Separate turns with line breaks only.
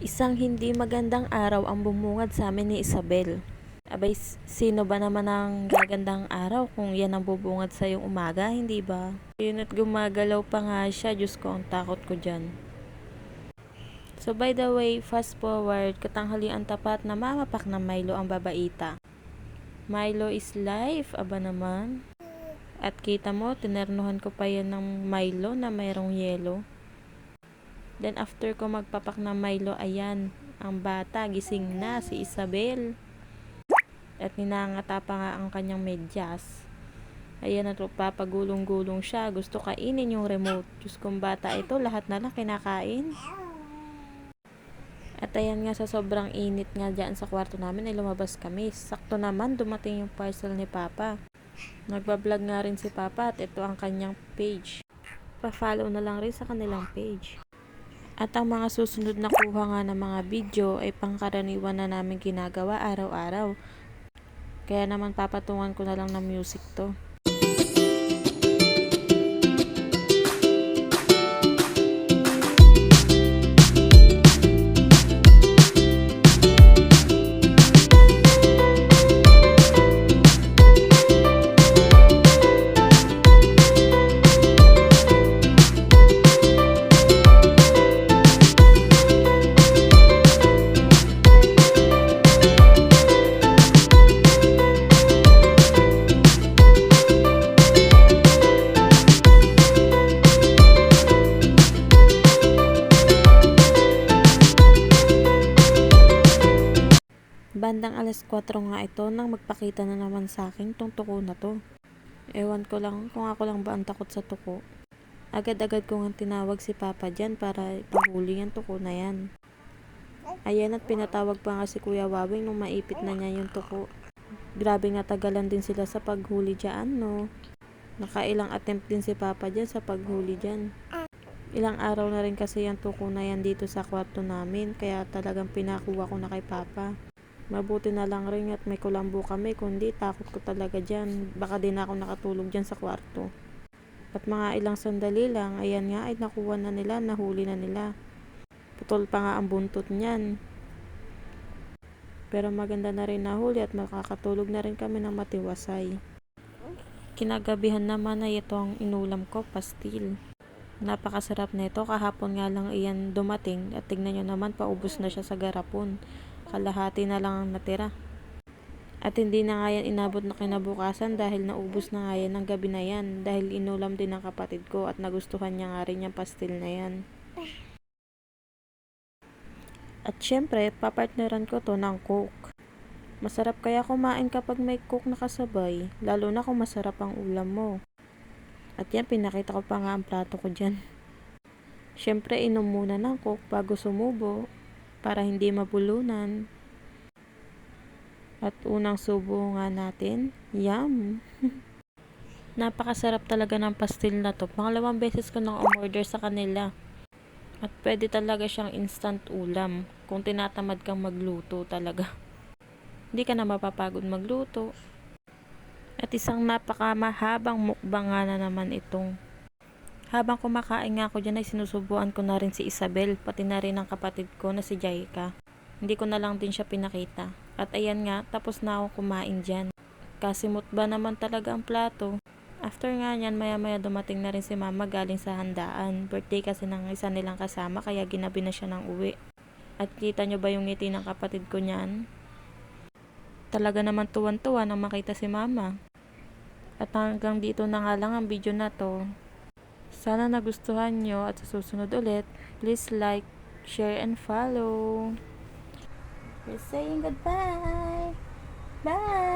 Isang hindi magandang araw ang bumungad sa amin ni Isabel. Abay, sino ba naman ang gagandang araw kung yan ang bubungad sa yung umaga, hindi ba? Yun at gumagalaw pa nga siya, Diyos ko, ang takot ko dyan. So by the way, fast forward, katanghalian tapat na mamapak ng Milo ang babaita. Milo is life, aba naman. At kita mo, tinernuhan ko pa yan ng Milo na mayroong yelo. Then after ko magpapak ng Milo, ayan, ang bata, gising na, si Isabel. At ninangata pa nga ang kanyang medyas. Ayan at papagulong-gulong siya, gusto kainin yung remote. Diyos kong bata ito, lahat na lang kinakain. At ayan nga, sa sobrang init nga dyan sa kwarto namin ay lumabas kami. Sakto naman dumating yung parcel ni Papa. Nagbablog nga rin si Papa at ito ang kanyang page. Pa-follow na lang rin sa kanilang page. At ang mga susunod na kuha nga ng mga video ay pangkaraniwan na namin ginagawa araw-araw. Kaya naman papatungan ko na lang ng music to. Bandang alas 4 nga ito nang magpakita na naman sa akin tong tuko na to. Ewan ko lang kung ako lang ba ang takot sa tuko. Agad-agad ko nga tinawag si Papa dyan para ipahuli yung tuko na yan. Ayan at pinatawag pa nga si Kuya Wawing nung maipit na niya yung tuko. Grabe nga tagalan din sila sa paghuli dyan, no? Nakailang attempt din si Papa dyan sa paghuli dyan. Ilang araw na rin kasi yung tuko na yan dito sa kwarto namin, kaya talagang pinakuha ko na kay Papa. Mabuti na lang rin at may kulambo kami, kundi takot ko talaga dyan. Baka din ako nakatulog dyan sa kwarto. At mga ilang sandali lang, ayan nga ay nakuha na nila, nahuli na nila. Putol pa nga ang buntot niyan. Pero maganda na rin nahuli at makakatulog na rin kami ng matiwasay. Kinagabihan naman ay ito ang inulam ko, pastil. Napakasarap nito, kahapon nga lang iyan dumating at tignan nyo naman paubos na siya sa garapon. Kalahati na lang ang natira. At hindi na nga yan inabot na kinabukasan dahil naubos na nga yan ng gabi na yan dahil inulam din ng kapatid ko at nagustuhan niya nga rin yung pastil na yan. At syempre, papartneran ko to ng Coke. Masarap kaya kumain kapag may Coke na kasabay, lalo na kung masarap ang ulam mo. At yan, pinakita ko pa nga ang plato ko dyan. Syempre, inom muna ng Coke bago sumubo para hindi mabulunan. At unang subo nga natin, yum! Napakasarap talaga ng pastil na to. Pangalawang beses ko nang umorder sa kanila. At pwede talaga siyang instant ulam kung tinatamad kang magluto talaga. Hindi ka na mapapagod magluto. At isang napakamahabang mukbang nga na naman itong. Habang kumakain nga ako dyan ay sinusubuan ko na rin si Isabel, pati na rin ang kapatid ko na si Jaika. Hindi ko na lang din siya pinakita. At ayan nga, tapos na ako kumain dyan. Kasimot ba naman talaga ang plato? After nga nyan, maya-maya dumating na rin si Mama galing sa handaan. Birthday kasi ng isa nilang kasama, kaya ginabi na siya ng uwi. At kita nyo ba yung ngiti ng kapatid ko nyan? Talaga naman tuwan-tuwa nang makita si Mama. At hanggang dito na nga lang ang video na to. Sana nagustuhan nyo at sa susunod ulit, please like, share, and follow. We're saying goodbye. Bye!